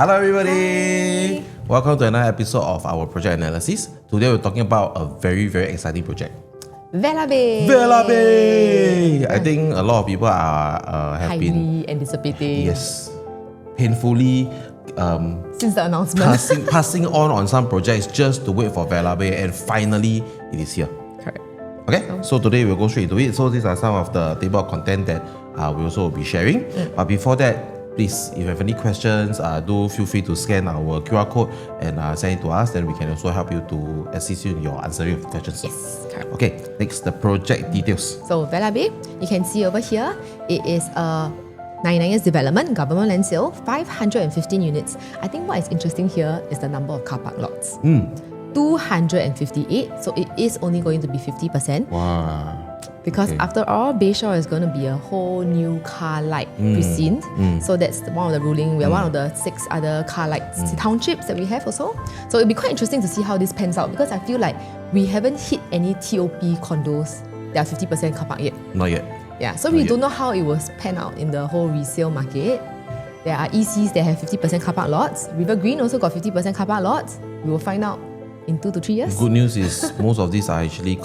Hello everybody! Welcome to another episode of our project analysis. Today we're talking about a very, very exciting project. Vela Bay! Vela Bay! I think a lot of people are have highly been anticipating. yes, painfully Since the announcement. passing on some projects just to wait for Vela Bay, and finally it is here. Correct. Okay, so today we'll go straight into it. So these are some of the table of content that we also will be sharing. But before that, please, if you have any questions, do feel free to scan our QR code and send it to us. Then we can also help you to assist you in your answering of the questions. Yes, correct. Okay, next, the project details. So Vela Bay, you can see over here, it is a 99 years development, government land sale, 515 units. I think what is interesting here is the number of car park lots. 258, so it is only going to be 50%. Wow. Because after all, Bayshore is going to be a whole new car light precinct. So that's one of the ruling. We are one of the 6 other car light townships that we have also. So it'll be quite interesting to see how this pans out, because I feel like we haven't hit any TOP condos that are 50% car park yet. Not yet. Yeah, so we don't know how it will pan out in the whole resale market. There are ECs that have 50% car park lots. River Green also got 50% car park lots. We will find out in 2 to 3 years. Good news is most of these are actually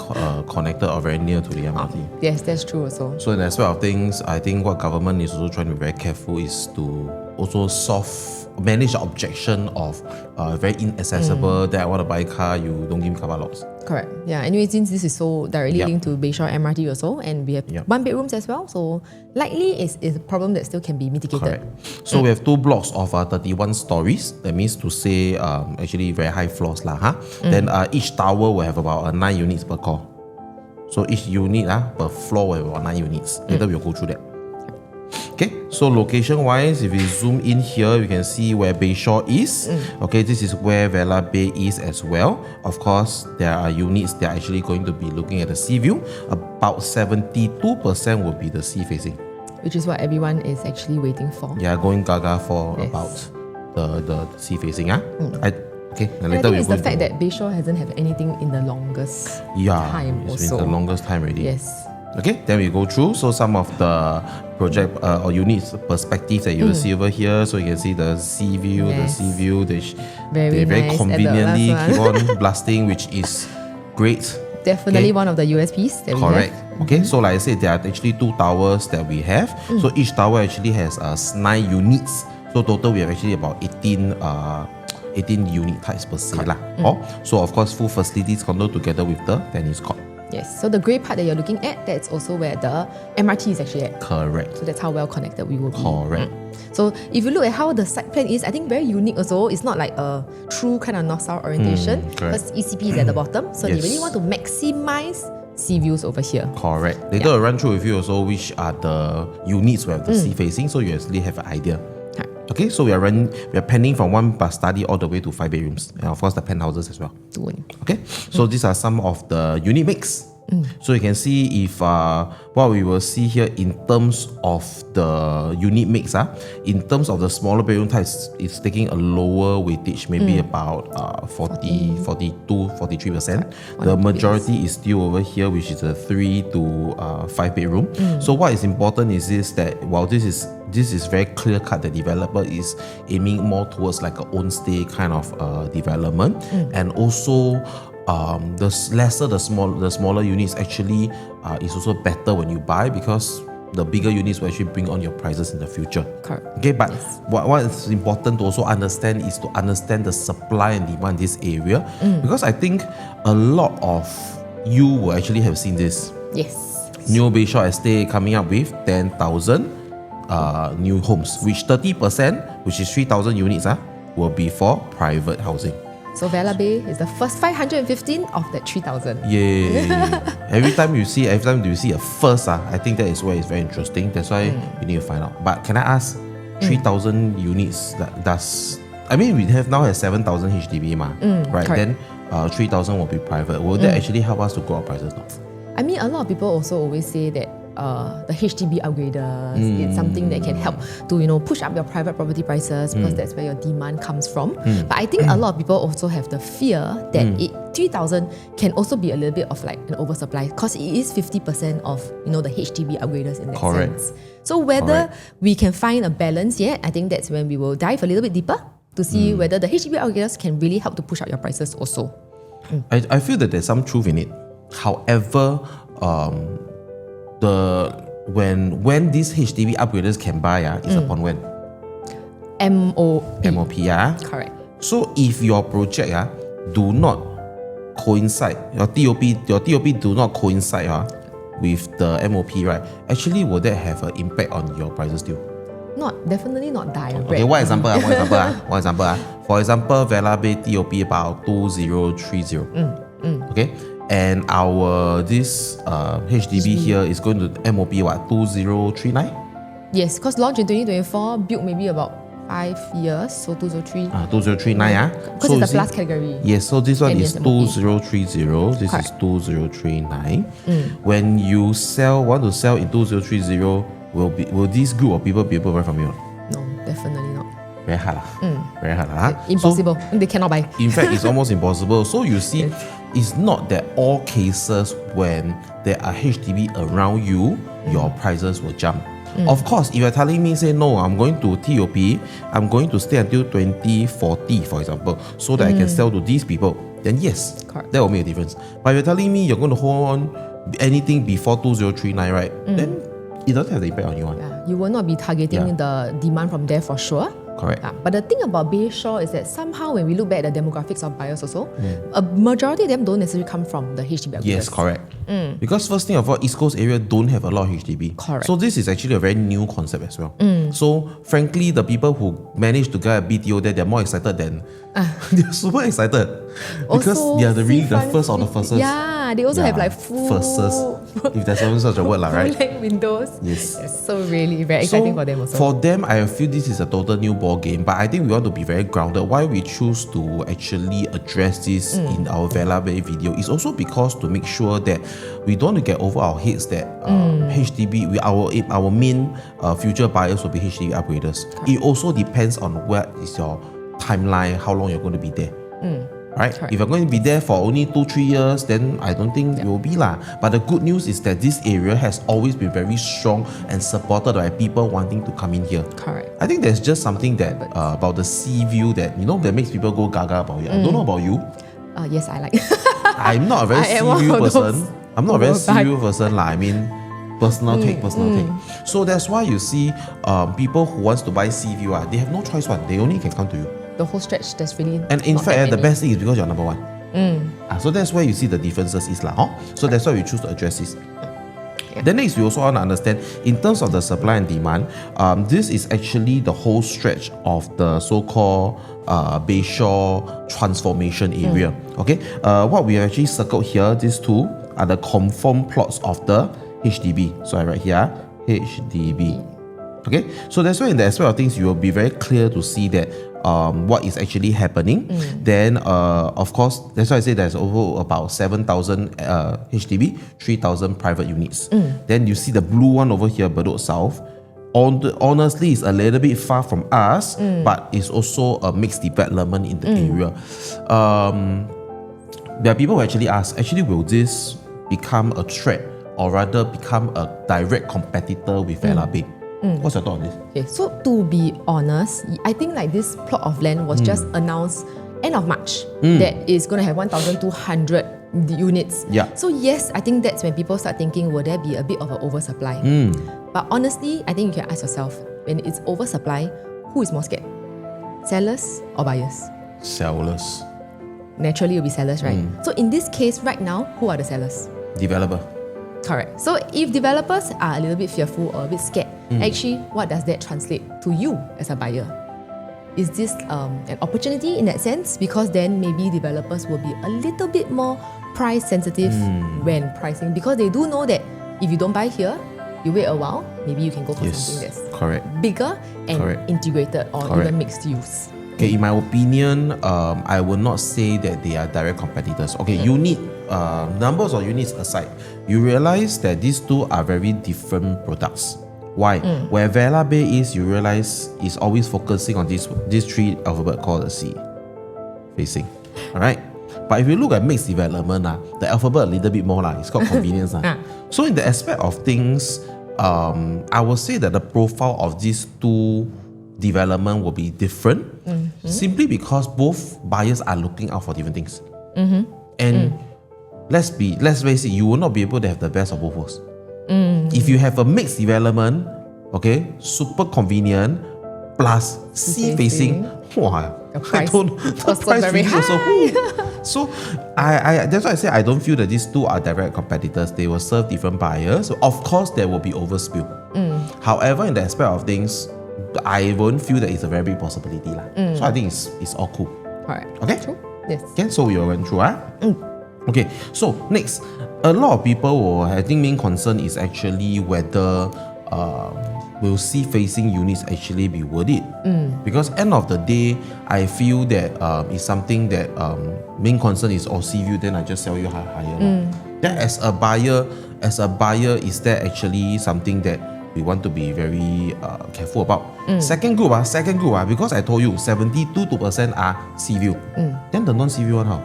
connected or very near to the MRT. Yes, that's true also. So in the aspect of things, I think what government is also trying to be very careful is to also manage the objection of very inaccessible that I want to buy a car, you don't give me car park lots. Correct. Yeah. Anyway, since this is so directly linked to Bayshore MRT also, and we have 1 bedrooms as well, so likely is a problem that still can be mitigated. Correct. So we have 2 blocks of 31 stories. That means to say actually very high floors lah. Then each tower will have about 9 units per core. So each unit per floor will have about 9 units. Later we'll go through that. Okay, so location wise, if we zoom in here, we can see where Bayshore is. Okay, this is where Vela Bay is as well. Of course, there are units that are actually going to be looking at the sea view. About 72% will be the sea facing. Which is what everyone is actually waiting for. Yeah, going gaga for about the sea facing. Okay, and later we'll it's the fact that Bayshore hasn't had anything in the longest time it's also. been the longest time already. Yes. Okay, then we go through. So some of the project or units perspectives that you will see over here. So you can see the sea view, they very very nice conveniently keep on blasting, which is great. Definitely one of the USPs that Correct. we have. Okay, so like I said, there are actually 2 towers that we have. So each tower actually has 9 units. So total we have actually about 18 unit types per se lah. So of course full facilities condo together with the tennis court. Yes, so the grey part that you're looking at, that's also where the MRT is actually at. Correct. So that's how well connected we will be. Correct. So if you look at how the site plan is, I think very unique also. It's not like a true kind of north-south orientation, because ECP is at the bottom. So you really want to maximize sea views over here. Correct. Later I'll run through with you also which are the units where the sea facing, so you actually have an idea. Okay, so we are pending from 1 bus study all the way to 5 bedrooms, and of course the penthouses as well. Okay, so these are some of the unit mix. So you can see if what we will see here in terms of the unit mix, in terms of the smaller bedroom types, it's taking a lower weightage, maybe about 42, 43%. The majority is still over here, which is a 3 to 5 bedroom. So what is important is this, that while this is very clear cut, the developer is aiming more towards like a own stay kind of development, and also the smaller units actually is also better when you buy, because the bigger units will actually bring on your prices in the future. Correct. Okay, but what is important to also understand is to understand the supply and demand in this area, because I think a lot of you will actually have seen this. Yes. New Bayshore Estate coming up with 10,000 new homes, which 30%, which is 3,000 units, will be for private housing. So Vela Bay is the first 515 of that 3,000. Yay! every time you see a first, I think that is where it's very interesting. That's why we need to find out. But can I ask, 3,000 units, we now have 7,000 HDB right? Correct. Then 3,000 will be private. Will that actually help us to grow our prices now? I mean, a lot of people also always say that the HDB upgraders, it's something that can help to push up your private property prices, because that's where your demand comes from. But I think a lot of people also have the fear that 3,000 can also be a little bit of like an oversupply, because it is 50% of the HDB upgraders in that sense. So whether we can find a balance yet, I think that's when we will dive a little bit deeper to see whether the HDB aggregators can really help to push up your prices also. I feel that there's some truth in it. However, when these HDB upgraders can buy is upon when? MOP. Correct. So if your project do not coincide, your TOP do not coincide with the MOP, right? Actually, will that have an impact on your prices still? Definitely not direct. Okay, one example. For example, Vela Bay TOP about 2030. Okay, and our this HDB here is going to MOP what 2039? Yes, because launched in 2024, built maybe about 5 years, so 2003. 2039. Because it's the plus category. Yes, so this one is MOP. 2030. This is 2039. When you want to sell in 2030, will this group of people be able to buy from you? No, definitely not. Very hard. Very hard. Impossible. They cannot buy. In fact, it's almost impossible. So you see, it's not that all cases when there are HDB around you, your prices will jump. Of course, if you're telling me, say, no, I'm going to TOP, I'm going to stay until 2040, for example, so that I can sell to these people, then yes, Correct. that will make a difference. But if you're telling me you're going to hold on anything before 2039, right, then it doesn't have the impact on you. You will not be targeting the demand from there for sure. Correct. But the thing about Bayshore is that somehow when we look back at the demographics of buyers also, a majority of them don't necessarily come from the HDB aggregators. Yes, correct. Because first thing of all, East Coast area don't have a lot of HDB. Correct. So this is actually a very new concept as well. So frankly, the people who manage to get a BTO there, they're more excited than they're super excited because Also, they are really the free first of the front- firsters. Yeah, they also have like full Firsters, if there's even such a word, right? full-length windows. Yes. So really very exciting for them also. For them, I feel this is a total new ball game, but I think we want to be very grounded. Why we choose to actually address this in our Vela Bay video is also because to make sure that we don't want to get over our heads that HDB, our main future buyers will be HDB upgraders. It also depends on what is your timeline, how long you're going to be there. Right? Correct. If you're going to be there for only 2-3 years, then I don't think you will be lah. But the good news is that this area has always been very strong and supported by people wanting to come in here. Correct. I think there's just something that about the sea view that that makes people go gaga about it. I don't know about you. Yes, I like. I'm not a very I am sea one view of person. those I'm not a very overbite. sea view person lah. I mean, personal take. So that's why you see people who wants to buy sea view, they have no choice one. They only can come to you. The whole stretch, there's really And in not fact, that the many. best thing is because you're number one. So that's where you see the differences is lah. So that's why we choose to address this. Then next, we also want to understand in terms of the supply and demand. This is actually the whole stretch of the so-called Bayshore transformation area. Okay, what we have actually circled here, these two are the confirmed plots of the HDB. So I write here HDB. Okay, so that's why in the aspect of things, you will be very clear to see that what is actually happening. Then, of course, that's why I say there's over about 7,000 HDB, 3,000 private units. Then you see the blue one over here, Bedok South. Honestly, it's a little bit far from us, but it's also a mixed development in the area. There are people who actually ask, will this become a threat or rather become a direct competitor with Vela Bay? What's your thought on this? Okay, so to be honest, I think like this plot of land was just announced end of March that is going to have 1,200 units. Yeah. So yes, I think that's when people start thinking, will there be a bit of an oversupply? But honestly, I think you can ask yourself, when it's oversupply, who is more scared? Sellers or buyers? Sellers. Naturally, it will be sellers, right? So in this case, right now, who are the sellers? Developer. Correct. So if developers are a little bit fearful or a bit scared, actually, what does that translate to you as a buyer? Is this an opportunity in that sense? Because then maybe developers will be a little bit more price sensitive when pricing, because they do know that if you don't buy here, you wait a while, maybe you can go for something that's correct. bigger and integrated or even mixed use. Okay, in my opinion, I will not say that they are direct competitors. Okay, unit numbers of units aside, you realize that these two are very different products. Why? Where Vela Bay is, you realize is always focusing on these three alphabet called the C facing. Alright? But if you look at mixed development, the alphabet a little bit more, it's called convenience. So in the aspect of things, I will say that the profile of these two development will be different simply because both buyers are looking out for different things. And let's face it, you will not be able to have the best of both worlds. If you have a mixed development, okay, super convenient, plus sea facing, wow, the price the price very really also. So I that's why I say I don't feel that these two are direct competitors. They will serve different buyers. So of course there will be overspill. However, in the aspect of things, I won't feel that it's a very big possibility. So I think it's all cool. Alright. Okay? True. Yes. Okay, so we went through. Okay, so next, a lot of people will, I think main concern is actually whether will sea facing units actually be worth it? Because end of the day, I feel that it's something that main concern is sea view, then I just sell you higher. Then as a buyer, is that actually something that we want to be very careful about? Second group, because I told you 72% are sea view. Then the non sea view one how?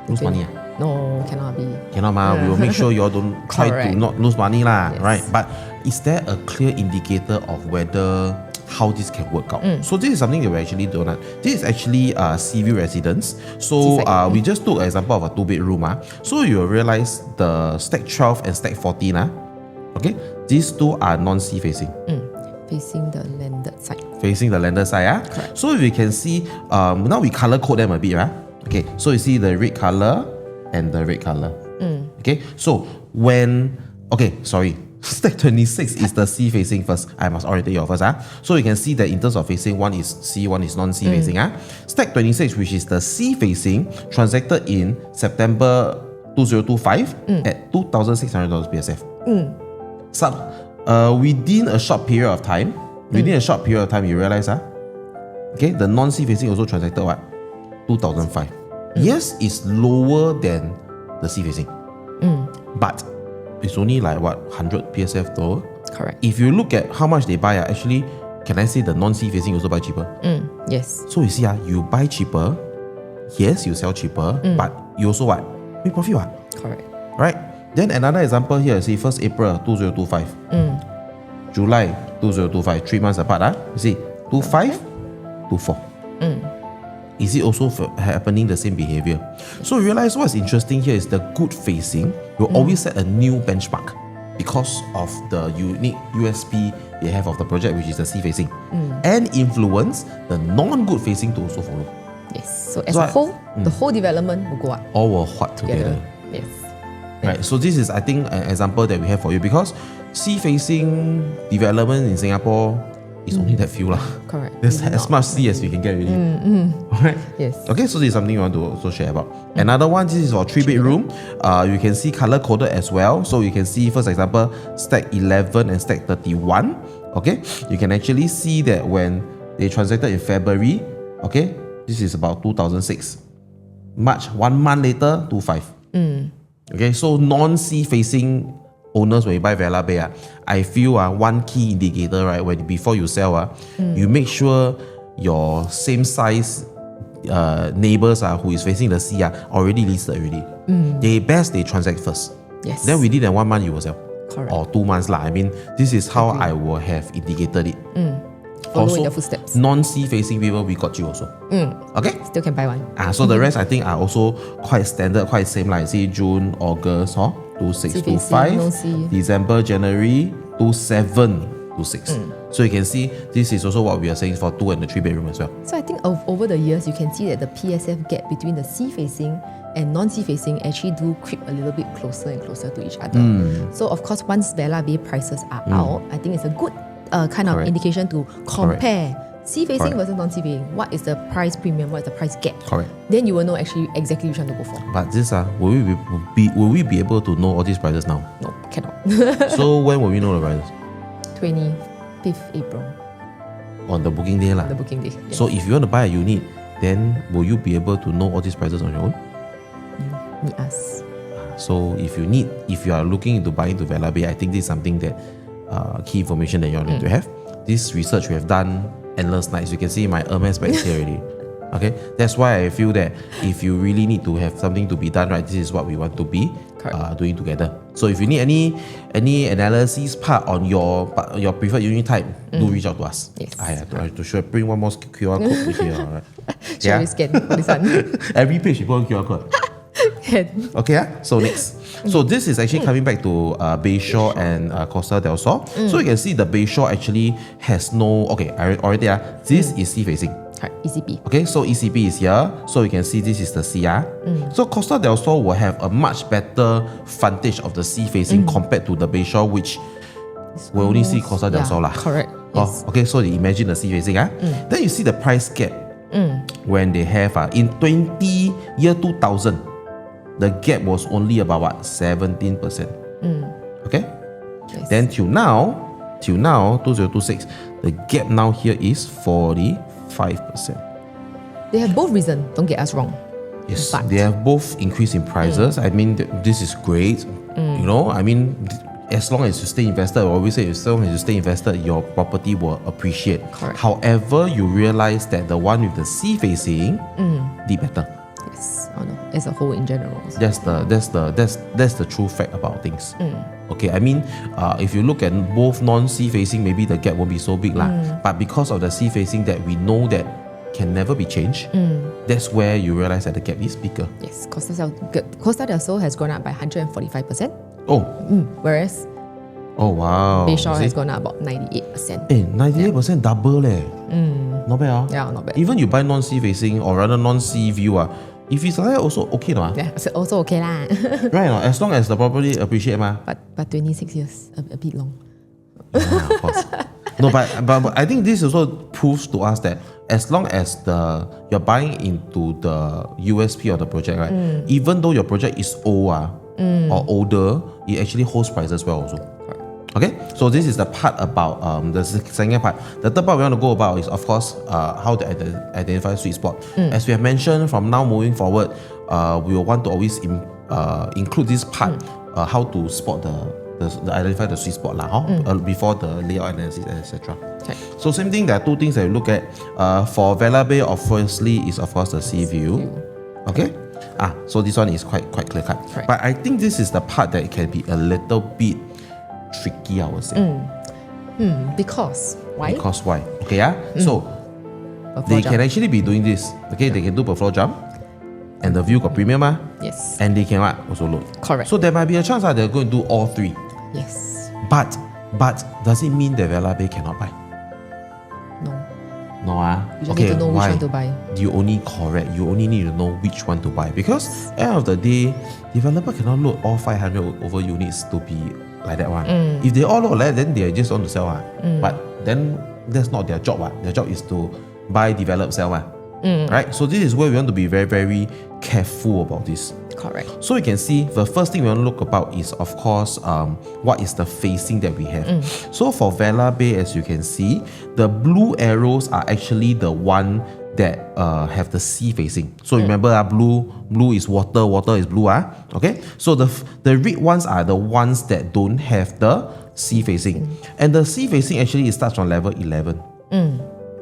Lose money. No, cannot be. Cannot ma. We will make sure you all don't try to not lose money lah, right? But is there a clear indicator of whether how this can work out? So this is something that we actually don't know. This is actually sea view residence. So we just took an example of a 2-bedroom. So you will realize the stack 12 and stack 14. Okay, these two are non-sea facing. Facing the landed side. Facing the landed side. Correct. So we can see, now we color code them a bit. Okay, so you see the red color and the red color. Okay, so stack 26 is the sea facing first. I must orientate you first. So you can see that in terms of facing, one is sea, one is non-sea facing. Stack 26, which is the sea facing, transacted in September 2025 at $2,600 PSF. So, within a short period of time, you realize, okay, the non-sea facing also transacted what? 2005. Yes, it's lower than the sea facing, but it's only like what, 100 PSF lower. Correct. If you look at how much they buy, actually, can I say the non-sea facing also buy cheaper? Yes. So you see, you buy cheaper, yes, you sell cheaper, but you also what? Make profit what? Correct. Right? Then another example here, see, 1st April 2025, July 2025, 3 months apart. You see, 25, 24. Is it also happening the same behavior? So you realize what's interesting here is the good facing will always set a new benchmark because of the unique USP they have of the project, which is the sea facing, and influence the non-good facing to also follow. Yes. So as a whole, the whole development will go up. All will what together. Yes. Right. So this is, I think, an example that we have for you because sea facing development in Singapore is only that few lah. Correct. There's as much sea as we can get really. Right? Yes. Okay, so this is something you want to also share about. Another one, this is for 3-bedroom. You can see color coded as well. So you can see, first example, stack 11 and stack 31. Okay, you can actually see that when they transacted in February, okay, this is about 2006. March, 1 month later, 25. Okay, so non-sea facing owners, when you buy Vela Bay, I feel one key indicator, right, when before you sell, you make sure your same size neighbors who is facing the sea already listed already. They transact first. Yes. Then within 1 month you will sell. Correct. Or 2 months lah. I mean, this is how I will have indicated it. Following the footsteps. Non-sea facing people, we got you also. Okay? Still can buy one. So the rest I think are also quite standard, quite same, like see June, August, 26, 25, December, January, 27, 26. So you can see this is also what we are saying for 2 and the 3-bedroom as well. So I think over the years, you can see that the PSF gap between the sea facing and non-sea facing actually do creep a little bit closer and closer to each other. So of course, once Vela Bay prices are out, I think it's a good kind of indication to compare sea facing versus non-sea facing. What is the price premium? What is the price gap? Correct. Then you will know actually exactly which one to go for. But this will we be able to know all these prices now? No, cannot. So when will we know the prices? 25th April. On the booking day lah. The booking day. Yes. So if you want to buy a unit, then will you be able to know all these prices on your own? You need us. So if you are looking into buying to Vela Bay, I think this is something that key information that you all need to have. This research we have done endless nights. You can see my Hermes bag here already. Okay, that's why I feel that if you really need to have something to be done, right, this is what we want to be doing together. So if you need any analysis part on your preferred unit type, do reach out to us. Yes. I have to sure bring one more QR code with you. All right. Shall we scan this one? Every page you put on QR code. Okay, so next. So this is actually coming back to Bayshore and Costa del Sol. So you can see the Bayshore actually has no, I already this is sea facing. ECP. Okay, so ECP is here. So you can see this is the CR. So Costa del Sol will have a much better frontage of the sea facing compared to the Bayshore, which will only see Costa del Sol. Correct. Yes. Okay, so you imagine the sea facing. Then you see the price gap when they have in 2000, the gap was only about what, 17%. Okay? Yes. Then till now, 2026, the gap now here is 45%. They have both reasons, don't get us wrong. Yes, But they have both increase in prices. I mean, this is great. You know, I mean, as long as you stay invested, I always say, as long as you stay invested, your property will appreciate. Correct. However, you realize that the one with the sea facing did better. Yes, oh no, as a whole in general. That's the true fact about things. Okay, I mean, if you look at both non-sea facing, maybe the gap won't be so big lah. But because of the sea facing that we know that can never be changed, that's where you realize that the gap is bigger. Yes, Costa del Sol has gone up by 145%. Oh, Whereas oh wow. Bayshore See? has gone up about 98%. 98% double leh. Not bad. Yeah, not bad. Even you buy non-sea facing or rather non-sea view, if it's like that also okay no? Yeah, so also okay lah. Right no? As long as the property appreciate ma. But 26 years, a bit long. Yeah, of course. No, but I think this also proves to us that as long as you're buying into the USP of the project, right? Even though your project is old or older, it actually holds prices well also. Okay, so this is the part about the second part. The third part we want to go about is, of course, how to identify sweet spot. As we have mentioned, from now moving forward, we will want to always include this part, how to spot identify the sweet spot before the layout analysis, etc. Okay. So same thing, there are two things that you look at. For Vela Bay, obviously, is of course the sea view. Okay. So this one is quite clear cut. Right. But I think this is the part that can be a little bit tricky, I would say. Because why? Because why? Okay, so they can actually be doing this. Okay, they can do per floor jump, and the view got premium, Yes. and they can also load. Correct. So there might be a chance they're going to do all three. Yes. But does it mean that Vela Bay cannot buy? No. No, You just need to know which one to buy. You only need to know which one to buy, because at the end of the day, developer cannot load all 500 over units to be like that one. If they all load like that, then they just want to sell But then that's not their job. Their job is to buy, develop, sell Right? So this is where we want to be very, very careful about this. Correct. So you can see the first thing we want to look about is, of course, what is the facing that we have. So for Vela Bay, as you can see, the blue arrows are actually the one that have the sea facing. So remember, blue is water, water is blue. Okay. So the red ones are the ones that don't have the sea facing, and the sea facing actually it starts from level 11.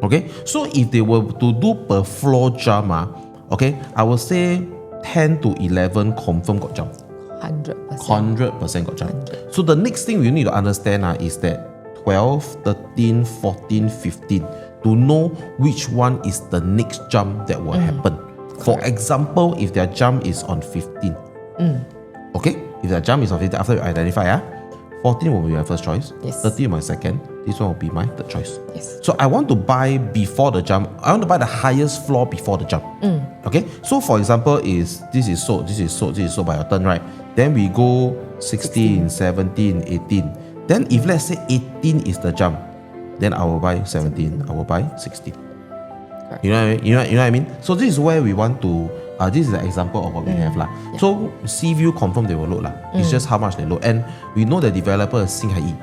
Okay. So if they were to do per floor jump, okay, I would say 10 to 11 confirm got jump. 100%. 100% got jump. So the next thing we need to understand is that 12, 13, 14, 15, to know which one is the next jump that will happen. For example, if their jump is on 15, okay, if their jump is on 15, after you identify, 14 will be my first choice, Yes. 13 my second, this one will be my third choice. Yes. So I want to buy before the jump. I want to buy the highest floor before the jump. Okay. So for example, this is sold by your turn, right? Then we go 16, 17, 18. Then if let's say 18 is the jump, then I will buy 17. I will buy 16. Correct. You know what I mean? So this is where we want to. This is an example of what we have So sea view confirm they will load It's just how much they load, and we know the developer is Singhai.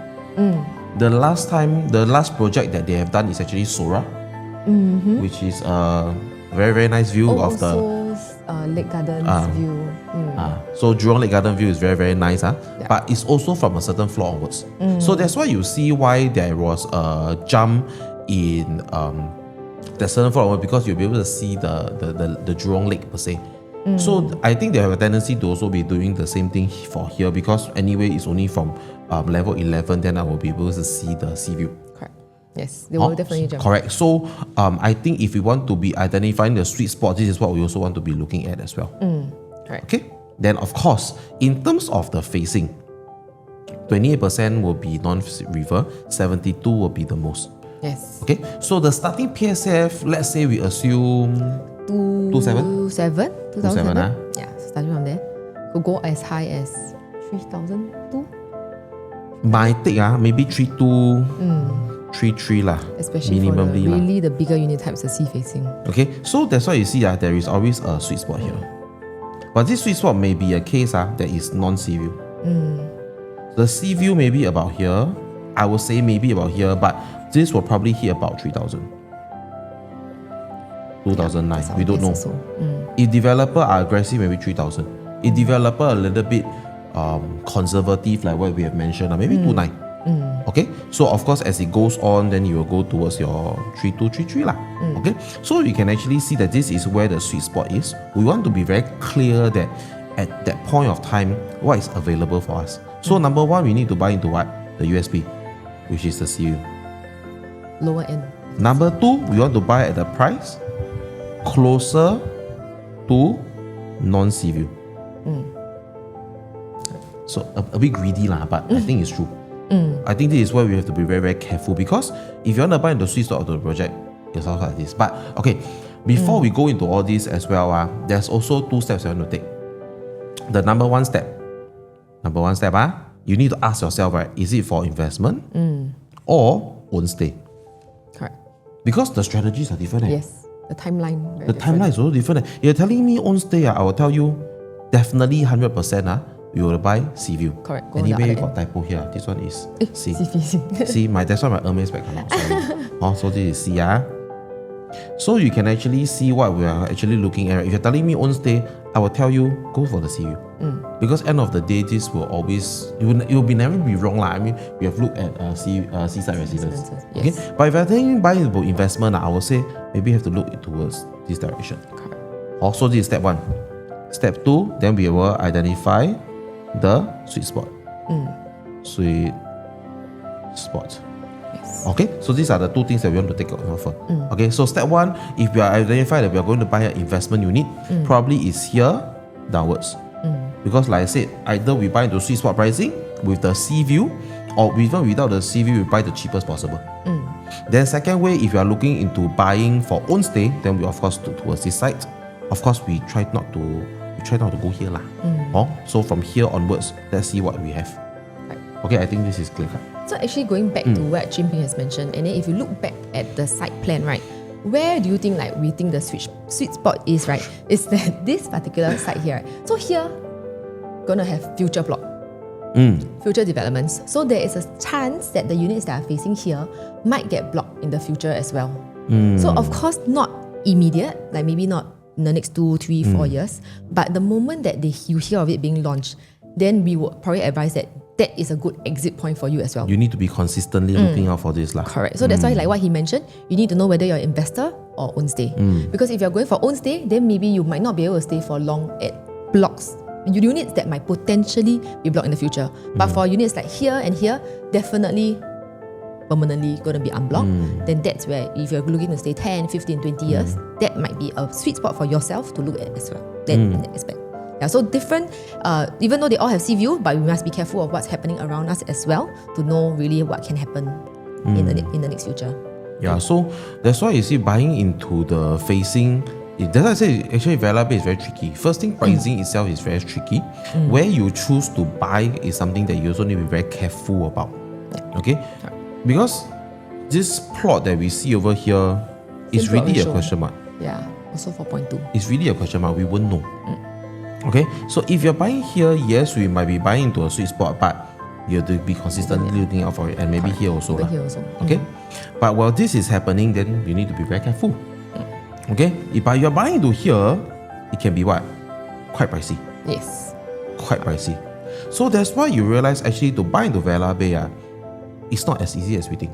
The last project that they have done is actually Sora, which is a very, very nice view of the Lake Gardens view. So Jurong Lake Garden view is very, very nice, but it's also from a certain floor onwards. So that's why you see why there was a jump in There's certain floor because you'll be able to see the Jurong Lake per se. So I think they have a tendency to also be doing the same thing for here because anyway it's only from level 11, then I will be able to see the sea view. Correct. Yes, they will definitely jump. Correct. So I think if we want to be identifying the sweet spot, this is what we also want to be looking at as well. Correct. Okay. Then of course, in terms of the facing, 28% will be non-river, 72 will be the most. Yes. Okay. So the starting PSF, let's say we assume 2007. Yeah. So starting from there, could go as high as 3,002. My take maybe 32, 33 lah. Especially for the bigger unit types of sea facing. Okay, so that's why you see there is always a sweet spot here. But this sweet spot may be a case that is non-sea view. The sea view may be about here. I would say maybe about here, but this will probably hit about 3,000. 2009, we don't know. If developer are aggressive, maybe 3,000. If developer a little bit conservative, like what we have mentioned, maybe 2,900. Okay, so of course as it goes on, then you will go towards your 3,233 lah. Okay, so you can actually see that this is where the sweet spot is. We want to be very clear that at that point of time, what is available for us. So number one, we need to buy into what? The USP, which is the CU. Lower end. Number two, we want to buy at the price closer to non-sea view. So a bit greedy lah, but I think it's true. I think this is why we have to be very, very careful because if you want to buy in the sweet spot of the project, it's also like this. But okay, before we go into all this as well, there's also two steps you want to take. The number one step, you need to ask yourself, right, is it for investment or own stay? Correct. Because the strategies are different. Yes, the timeline. The timeline is also different. You're telling me own stay, I will tell you definitely 100%. We will buy sea view. Correct. Anyway, got typo here. This one is C. See, that's why my Hermes bag come out. Sorry. So this is C. So you can actually see what we are actually looking at. If you're telling me own stay, I will tell you go for the sea view. Because end of the day, this will always you will never be wrong lah. I mean, we have looked at seaside residence. Okay, but if you're telling me buy about investment, I will say maybe you have to look towards this direction. Correct. Also, this is step one. Step two, then we will identify the sweet spot. Sweet spot. Yes. Okay, so these are the two things that we want to take out of. Okay, so step one, if we are identified that we are going to buy an investment unit, probably is here downwards. Because like I said, either we buy into sweet spot pricing with the sea view, or even without the sea view, we buy the cheapest possible. Then second way, if you are looking into buying for own stay, then we of course look towards this side. Of course, we try not to go here lah. So from here onwards, let's see what we have. Right. Okay, I think this is clear. So actually going back to what Jim Ping has mentioned, and then if you look back at the site plan, right, where do you think we think the sweet spot is, right? Is that this particular site here. So here, gonna have future block. Future developments. So there is a chance that the units that are facing here might get blocked in the future as well. So of course not immediate, like maybe not in the next 2, 3, 4 years. But the moment that you hear of it being launched, then we would probably advise that is a good exit point for you as well. You need to be consistently looking out for this lah. Correct. So that's why, like what he mentioned, you need to know whether you're an investor or own stay. Because if you're going for own stay, then maybe you might not be able to stay for long at blocks, units that might potentially be blocked in the future. But for units like here and here, definitely permanently going to be unblocked, then that's where if you're looking to stay 10, 15, 20 years, that might be a sweet spot for yourself to look at as well. In that aspect. Yeah, so different, even though they all have sea view, but we must be careful of what's happening around us as well to know really what can happen in the next future. Yeah, so that's why you see buying into the facing, that's why I say actually Vela Bay is very tricky. First thing, pricing itself is very tricky. Where you choose to buy is something that you also need to be very careful about. Okay? Because this plot that we see over here is really a question mark. Yeah, also 4.2. It's really a question mark. We won't know. Okay, so if you're buying here, yes, we might be buying into a sweet spot, but you have to be consistently looking out for it, and maybe here also. Okay, but while this is happening, then you need to be very careful. Okay, if you're buying into here, it can be what? Quite pricey. Yes. Quite pricey. So that's why you realize actually to buy into Vela Bay, it's not as easy as we think.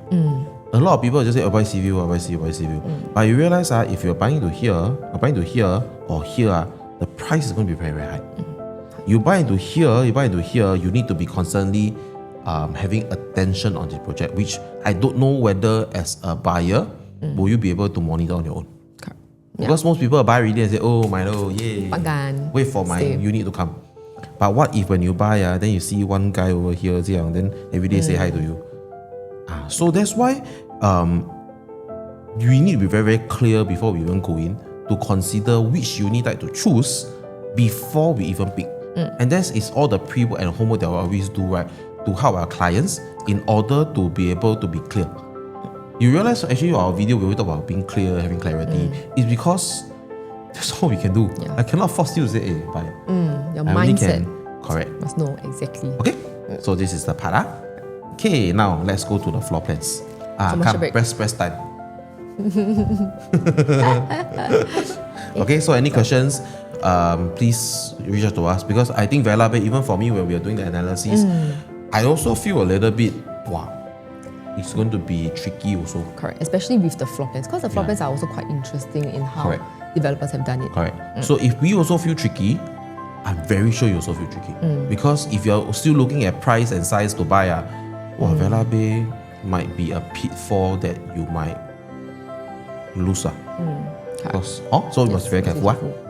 A lot of people just say, buy sea view, buy sea view. But you realize if you're buying to here, or here, the price is going to be very, very high. You buy into here, you need to be constantly having attention on the project, which I don't know whether as a buyer, will you be able to monitor on your own? Because most people buy already and say, oh, Milo, yay, wait for my unit to come. But what if when you buy, then you see one guy over here, then every day say hi to you? So that's why we need to be very, very clear before we even go in to consider which unit type to choose before we even pick. And that is all the pre-work and homework that we always do, right? To help our clients in order to be able to be clear. You realize actually our video we talk about being clear, having clarity, is because that's all we can do. I cannot force you to say, hey, buy. Your mindset. Correct. Must know exactly. Okay, so this is the part. Okay, now let's go to the floor plans. Commercial break. Press time. Okay, so any questions, please reach out to us, because I think Vela Bay, even for me when we are doing the analysis, I also feel a little bit, it's going to be tricky also. Correct, especially with the floor plans, because the floor plans are also quite interesting in how developers have done it. Correct. So if we also feel tricky, I'm very sure you also feel tricky. Because if you're still looking at price and size to buy, Vela Bay might be a pitfall that you might lose. So you must be very careful.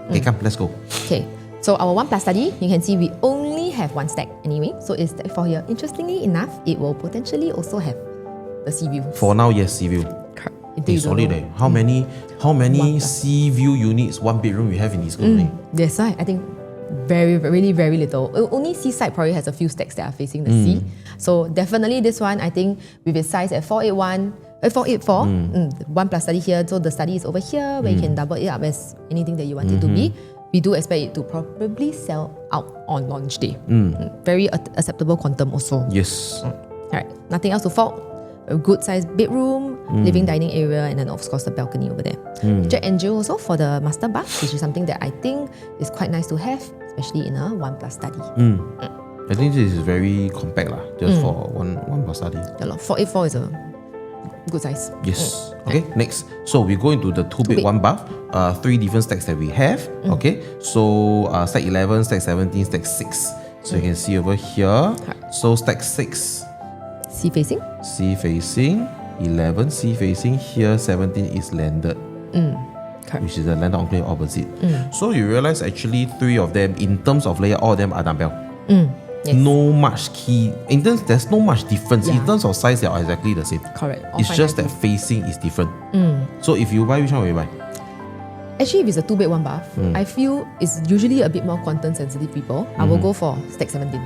Okay, come, let's go. Okay, so our 1+ study, you can see we only have one stack anyway. So it's stack 4 here. Interestingly enough, it will potentially also have the sea view. For now, yes, sea view. Correct. Solid. How many sea view units, 1 bedroom we have in this company? That's why I think really very little. Only seaside probably has a few stacks that are facing the sea. So definitely this one, I think with its size at 484, 1+ study here. So the study is over here where you can double it up as anything that you want it to be. We do expect it to probably sell out on launch day. Very acceptable quantum also. Yes. Alright, nothing else to fault. A good sized bedroom, living dining area, and then of course the balcony over there. Jet and Jill also for the master bath, which is something that I think is quite nice to have, especially in a 1+ study. I think this is very compact just for one plus study. 484 is a good size. Yes. Okay, next. So we go into the 2-bed 1 bath. 3 different stacks that we have. Okay, so stack 11, stack 17, stack 6. So you can see over here. So stack 6. Sea facing. 11 sea facing. Here 17 is landed. Which is the landed enclave opposite. So you realize actually 3 of them, in terms of layout, all of them are dumbbell. Yes. No much key. In terms, there's no much difference. In terms of size, they are exactly the same. Correct. It's just that facing is different. So if you buy, which one will you buy? Actually, if it's a 2-bed 1 bath, I feel it's usually a bit more quantum sensitive people. I will go for stack 17.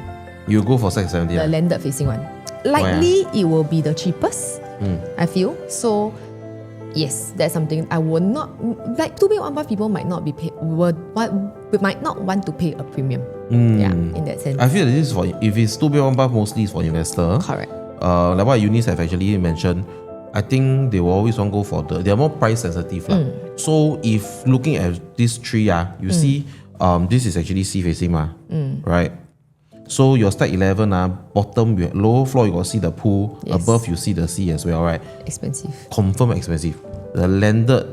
You go for stack 17? The landed facing one. Likely, it will be the cheapest, I feel. So, yes, that's something I would not, like 2-bed 1 bath people might not be might not want to pay a premium. In that sense. I feel that this is for, if it's 2-bed 1 bath, mostly it's for investor. Correct. Like what Eunice have actually mentioned, I think they will always want to go for they are more price sensitive. So if looking at these 3, you see, this is actually sea facing, right? So your stack 11, bottom, lower floor, you got to see the pool. Yes. Above, you see the sea as well, right? Expensive. Confirm expensive. The landed,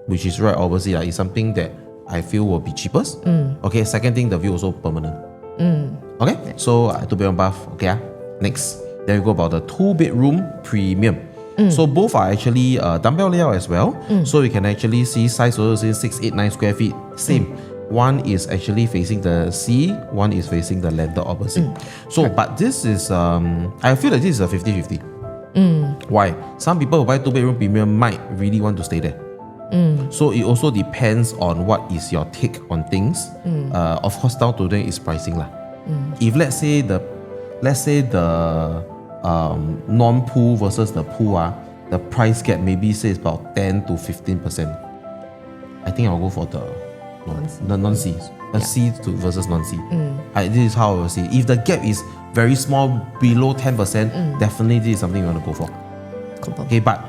which is right opposite, is something that I feel will be cheapest. Okay, second thing, the view also permanent. Okay, so 2-bed 1 bath. Okay, next. Then we go about the 2-bedroom premium. So both are actually dumbbell layout as well. So you can actually see size also is 689 square feet. Same. One is actually facing the sea, one is facing the landed opposite. So, but this is, I feel like this is a 50-50. Why? Some people who buy 2-bedroom premium might really want to stay there. So it also depends on what is your take on things. Of course, down to them is pricing lah. If let's say the non-pool versus the pool, the price gap maybe say it's about 10 to 15%. I think I'll go for the non-sea. Sea versus non-sea. This is how I will see. If the gap is very small, below 10%, definitely this is something you want to go for. Confirm. Okay, but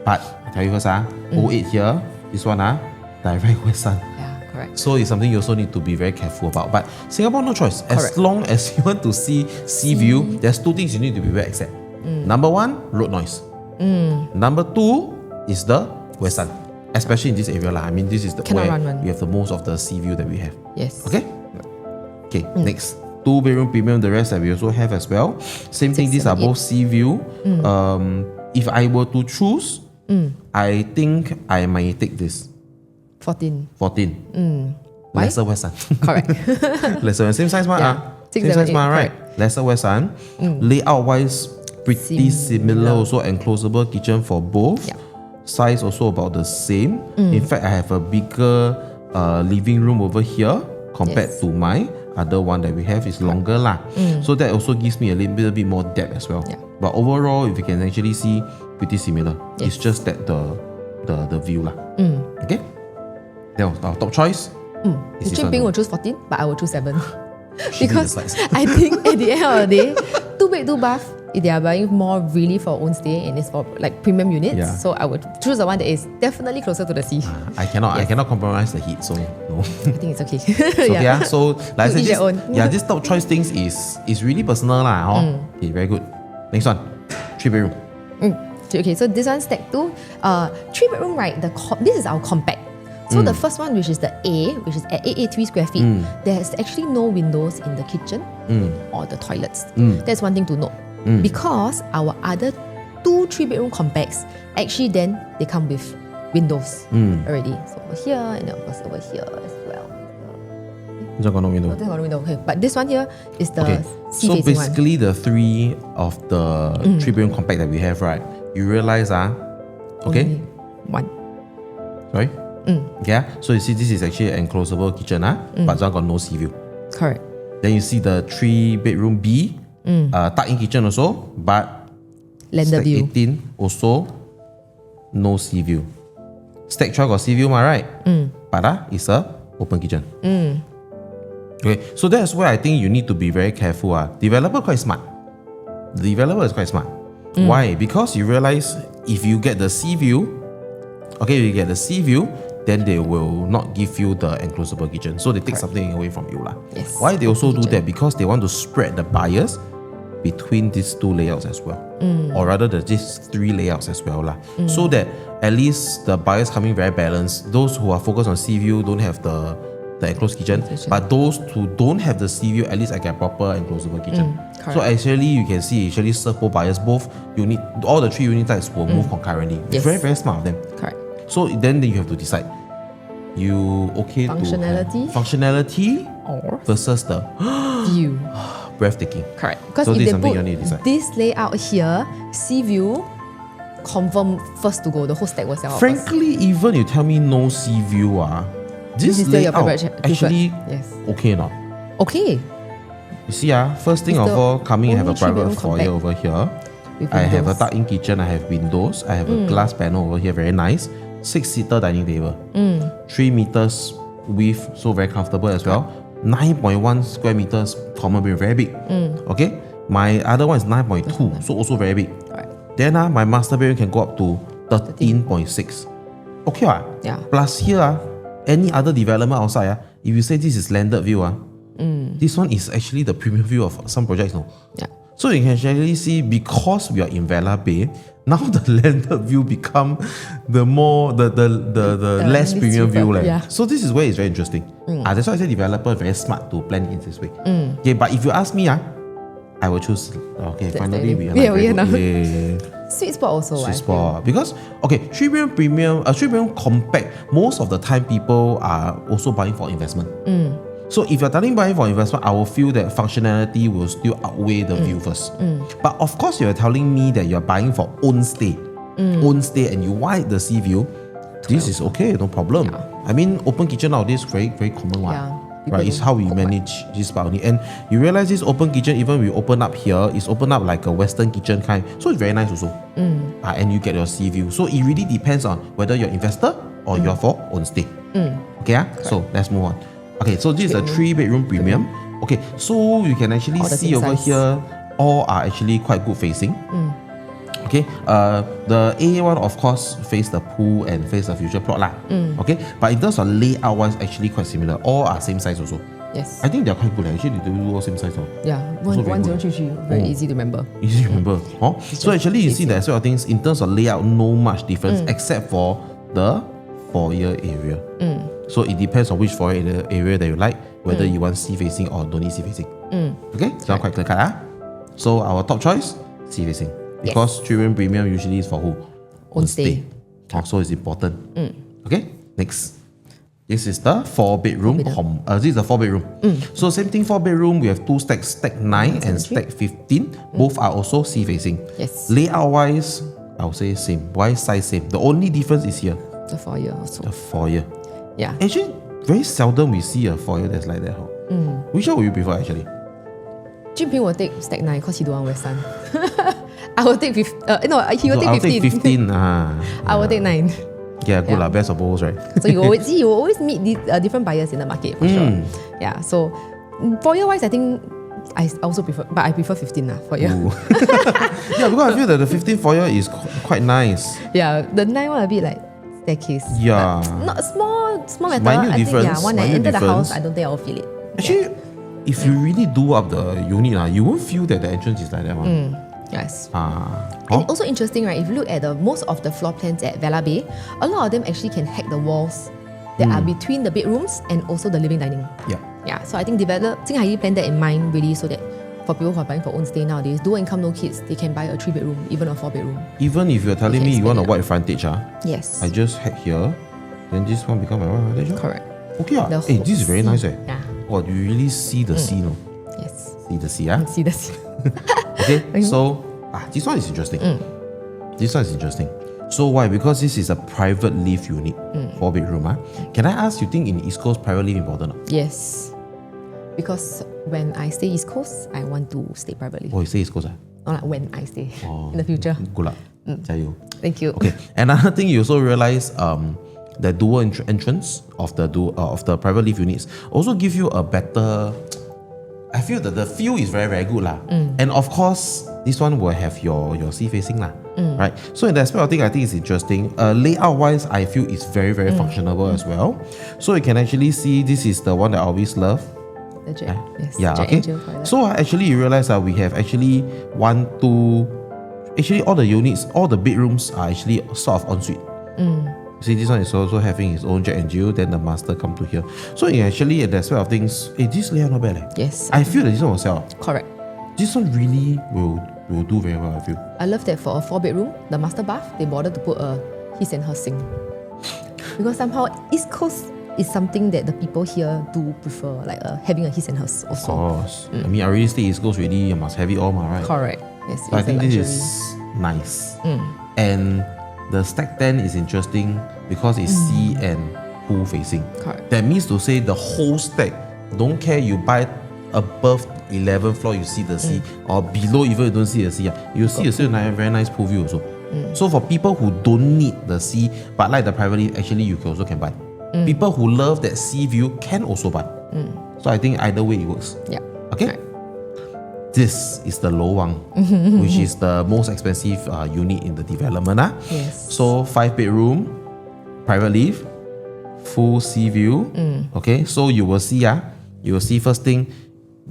I tell you first, 08 here, this one, direct west sun. Yeah, correct. So it's something you also need to be very careful about. But Singapore, no choice. As long as you want to see sea view, there's 2 things you need to be very accept. Number 1, road noise. Number 2 is the west sun, especially in this area lah. I mean, this is the Cannot where run one. we have the most of the sea view that we have. Yes. Okay. Okay. Next, 2-bedroom premium. The rest that we also have as well. Same thing. These are both sea view. If I were to choose, I think I might take this 14. 14. Why? Lesser west sun. Correct. Lesser same size ma. Yeah. Same 6, 7, size ma, 8, right? Lesser west sun. Layout wise, pretty similar. Also enclosable kitchen for both. Yeah. Size also about the same. In fact, I have a bigger living room over here compared to my other one that we have is longer lah. So that also gives me a little bit more depth as well. Yeah. But overall, if you can actually see, pretty similar. It's just that the view lah. Okay. Now our top choice. Is this Actually, Bing one. will choose 14, but I will choose 7. She Because needs the size. I think at the end of the day, 2 bed, 2 bath, if they are buying more really for own stay and it's for like premium units, Yeah. so I would choose the one that is definitely closer to the sea. I cannot compromise the heat, so no. I think it's okay. So yeah, so like I To said, each their own. this top choice things is really personal lah. Okay, very good. Next one, 3-bedroom. Okay, so this one stack 2. 3-bedroom, right? This is our compact. So the first one, which is the A, which is at 883 square feet, there's actually no windows in the kitchen or the toilets. That's one thing to note. Because our other 2 3-bedroom compacts, actually then they come with windows already. So over here and then of course over here as well. This one got no window. Oh, this got no window. Okay, but this one here is the Okay, so sea-facing one. basically the 3 of the 3-bedroom compact that we have, right? You realize okay, Only one. sorry. Yeah, so you see this is actually an enclosable kitchen, but this one got no sea view. Correct. Then you see the 3-bedroom B, tuck-in kitchen also, but Landed stack view. 18 also no sea view. Stack 12 got sea view, right? But it's a open kitchen. Okay, so that's where I think you need to be very careful. Developer quite smart. The developer is quite smart. Why? Because you realize if you get the sea view, then they will not give you the enclosable kitchen. So they take something away from you. Yes. Why they also do that? Because they want to spread the buyers between these 2 layouts as well. Or rather these 3 layouts as well. So that at least the buyers coming very balanced. Those who are focused on sea view don't have the enclosed kitchen. But those who don't have the sea view, at least I get proper enclosable kitchen. So actually you can see actually serve both buyers, both unit, all the 3 unit types will move concurrently. It's Yes. very, very smart of them. Correct. So then you have to decide. You okay Functionality? to have functionality Or versus the view. breathtaking. Correct. Because So if this is they something put you need to decide. this layout here, sea view, confirm first to go. The whole stack will sell out first. Frankly, even you tell me no sea view, this is still your layout preferred. actually Yes. okay or not? Okay. You see, first thing It's of the all, coming, I have a only private 3-bedroom foyer compact over here. With I have a windows. tuck-in kitchen. I have windows. I have a glass panel over here, very nice. 6-seater dining table. 3 meters width, so very comfortable as well. 9.1 square meters common room, very big. Okay, my other one is 9.2, so also very big. Right. Then my master bedroom can go up to 13.6. Okay, Yeah. Plus here, any other development outside, if you say this is landed view, this one is actually the premium view of some projects. No? Yeah. So you can actually see, because we are in Vela Bay, now the landed view become the less least premium view. cheaper, yeah. So this is where it's very interesting. That's why I say developer very smart to plan it this way. Okay, but if you ask me, I will choose. Okay, finally we are Yeah, very we are good. now. Yeah. Sweet spot also. Sweet I spot. Because okay, 3-bedroom premium, 3-bedroom compact, most of the time people are also buying for investment. So if you're telling buying for investment, I will feel that functionality will still outweigh the view first. But of course, you're telling me that you're buying for own stay, and you want the sea view. This is okay, no problem. Yeah. I mean, open kitchen nowadays very, very common one. Yeah. Right, it's how we manage this part only. And you realize this open kitchen, even we open up here, it's open up like a Western kitchen kind. So it's very nice also. And you get your sea view. So it really depends on whether you're investor or you're for own stay. Okay, so let's move on. Okay, so this is a 3-bedroom premium. Okay, so you can actually All the see same over size. here, all are actually quite good facing. Okay, the A one of course face the pool and face the future plot lah. Okay, but in terms of layout wise, actually quite similar. All are same size also. Yes. I think they're quite good. Actually, they do all same size. Yeah, Also very good. 1033, very easy to remember. Easy to remember. Huh? So actually, you see easy. that sort of things in terms of layout, no much difference except for the foyer area. So it depends on which foyer area that you like, whether you want sea facing or don't need sea facing. Okay, so I'm quite clear cut. So our top choice, sea facing, because children premium usually is for who? Own stay. So it's important. Okay, next. This is the 4-bedroom home. This is the 4-bedroom. So same thing, 4-bedroom. We have two stacks, stack 9 and stack 15. Both are also sea facing. Yes. Layout wise, I would say same. Why size same? The only difference is here. The foyer also. The foyer. Yeah. Actually, very seldom we see a foyer that's like that. Which one would you prefer actually? Jim Ping will take stack 9 because he don't want West Sun. I will take he will I'll take 15. take 15. I will take 9. Yeah, good lah. Best of both, right? So you always meet these, different buyers in the market for sure. Yeah. So foyer wise, I think I also prefer, but I prefer 15 for you. Yeah, because I feel that the 15 foyer is quite nice. Yeah, the 9 one a bit like staircase. Yeah. Not small matter. Minute I think difference, when I minute enter the difference. house, I don't think I will feel it. Actually, if you really do up the unit, you won't feel that the entrance is like that one. Yes. Huh? And also interesting, right? If you look at most of the floor plans at Vela Bay, a lot of them actually can hack the walls that are between the bedrooms and also the living dining. Yeah. Yeah. So I think Jinghai plan that in mind really, so that for people who are buying for own stay nowadays, dual income, no kids, they can buy a 3-bedroom, even a 4-bedroom. Even if you're telling me you want a expand it wide frontage, Yes. I just hack here, then this one become a wide frontage. Correct. Okay. The Hey, this is very whole nice. Yeah. Oh, you really see the sea, no? Yes. See the sea, See this. Okay, so this one is interesting. This one is interesting. So why? Because this is a private live unit, 4-bedroom. Can I ask, you think in East Coast private live important? Yes. Because when I stay East Coast, I want to stay privately. Oh, you say East Coast? Not like when I stay in the future. Good luck. 加油. Thank you. Okay. Another thing you also realize, the dual entrance of the private live units also give you a better. I feel that the feel is very, very good lah. And of course, this one will have your sea facing lah. Right. So in that aspect of thing, I think it's interesting. Layout wise, I feel it's very, very functional as well. So you can actually see this is the one that I always love. The jet. Yes. Yeah. Jet Okay. angel toilet. So actually, you realize that we have actually actually all the units, all the bedrooms are actually sort of ensuite. See, this one is also having its own jet and jill, then the master come to here. So actually, at that sort of things, this layout not bad. Yes. I feel that this one will sell. Correct. This one really will do very well, I feel. I love that for a 4-bedroom, the master bath, they bothered to put a his and her sink. Because somehow East Coast is something that the people here do prefer, like having a his and hers also. Of course. I mean, I already stay East Coast already, I must have it all, right? Correct. Yes. So I it's a think this luxury. is nice. And the stack 10 is interesting because it's sea and pool facing. Correct. That means to say the whole stack, don't care you buy above 11th floor you see the sea, or below even you don't see the sea, you see a very nice pool view also. So for people who don't need the sea but like the privately, actually you also can buy. People who love that sea view can also buy. So I think either way it works. Yeah. Okay. Right. This is the Lowang, which is the most expensive unit in the development. Yes. So 5-bedroom, private live, full sea view. Okay, so you will see first thing,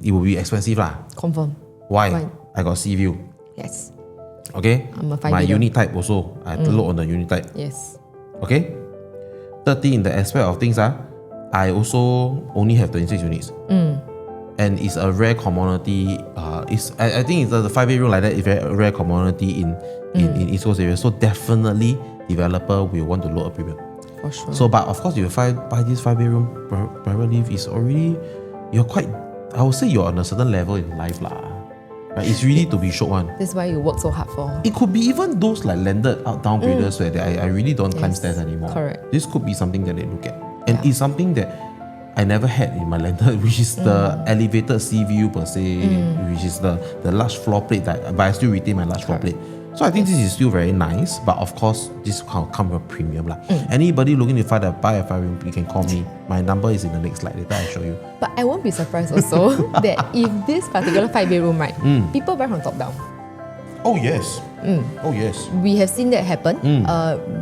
it will be expensive lah. Confirm. Why? Why? I got sea view. Yes. Okay, I'm a 5 my bidder. unit type also, I have to look on the unit type. Yes. Okay, 30 in the aspect of things, I also only have 26 units. And it's a rare commodity. I think it's the 5-bedroom like that is a rare commodity in East Coast area. So definitely developer will want to load a premium. For sure. So but of course you buy this 5-bedroom private live is already, you're quite, I would say you're on a certain level in life lah. Right? It's really to be short one. That's why you work so hard for. It could be even those like landed downgraders where I really don't climb stairs anymore. Correct. This could be something that they look at. And it's something that I never had in my landed, which is the elevated sea view per se, which is the large floor plate, but I still retain my large floor plate. So I think this is still very nice, but of course, this can come with a premium. Anybody looking to buy a 5-bedroom, you can call me. My number is in the next slide, later I'll show you. But I won't be surprised also that if this particular 5-bedroom, right, people buy from top down. Oh yes. Oh yes. We have seen that happen.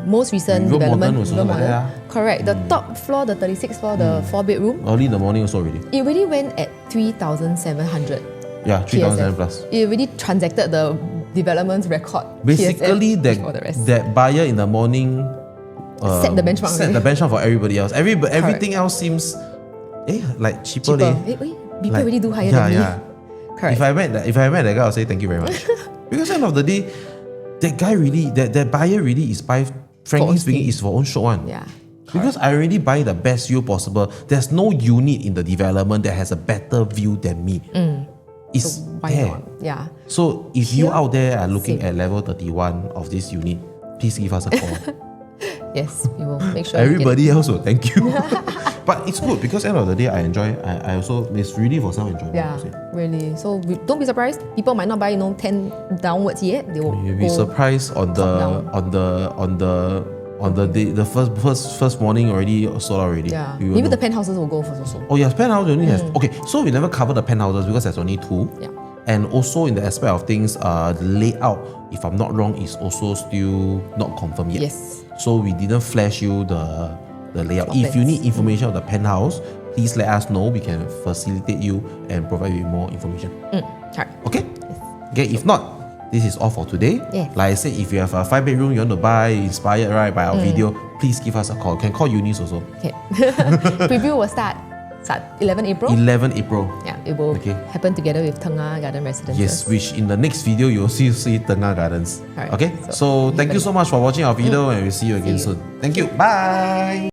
Most recent River development, Modern also River like Modern. that, Correct. The top floor, the 36th floor, the 4-bedroom, Early in the morning also already. it really went at 3,700. Yeah, 3,000 PSF. plus. It really transacted the development's record. Basically, PSF before the rest. that buyer in the morning Set the benchmark. set the benchmark for everybody else. Everything else seems like cheaper. Cheaper. leh. People Like, really do higher yeah, than me. yeah. Correct. If I met that guy, I'll say thank you very much. Because end of the day, that guy really, that buyer really is by, frankly own speaking, steam. is for own show one. Yeah. Because I already buy the best view possible. There's no unit in the development that has a better view than me. It's Why there. not? Yeah. So if you Here, out there are looking same. at level 31 of this unit, please give us a call. Yes, we will make sure. Everybody else will thank you. But it's good because end of the day I enjoy. I also, it's really for self-enjoyment. Yeah, I would say. really. So don't be surprised. People might not buy 10 downwards yet. They will You'll be go surprised on the day, the first morning already sold out already. Yeah. You will Maybe know. the penthouses will go first also. Oh yes, penthouse only has, okay, so we never cover the penthouses because there's only 2. Yeah. And also in the aspect of things, the layout, if I'm not wrong, is also still not confirmed yet. Yes. So we didn't flash you the layout. Floor If you plans. need information of the penthouse, please let us know. We can facilitate you and provide you more information. Alright. Okay? Okay, if not, this is all for today. Yes. Like I said, if you have a 5-bedroom you want to buy, inspired right by our video, please give us a call. You can call Eunice also. Okay. Preview will start 11 April. 11 April. Yeah, it will Okay. happen together with Tengah Garden Residences. Yes, which in the next video you'll see Tengah Gardens. Alright, Okay, so thank you so much for watching our video and we'll see you again See you. soon. Thank you. Bye.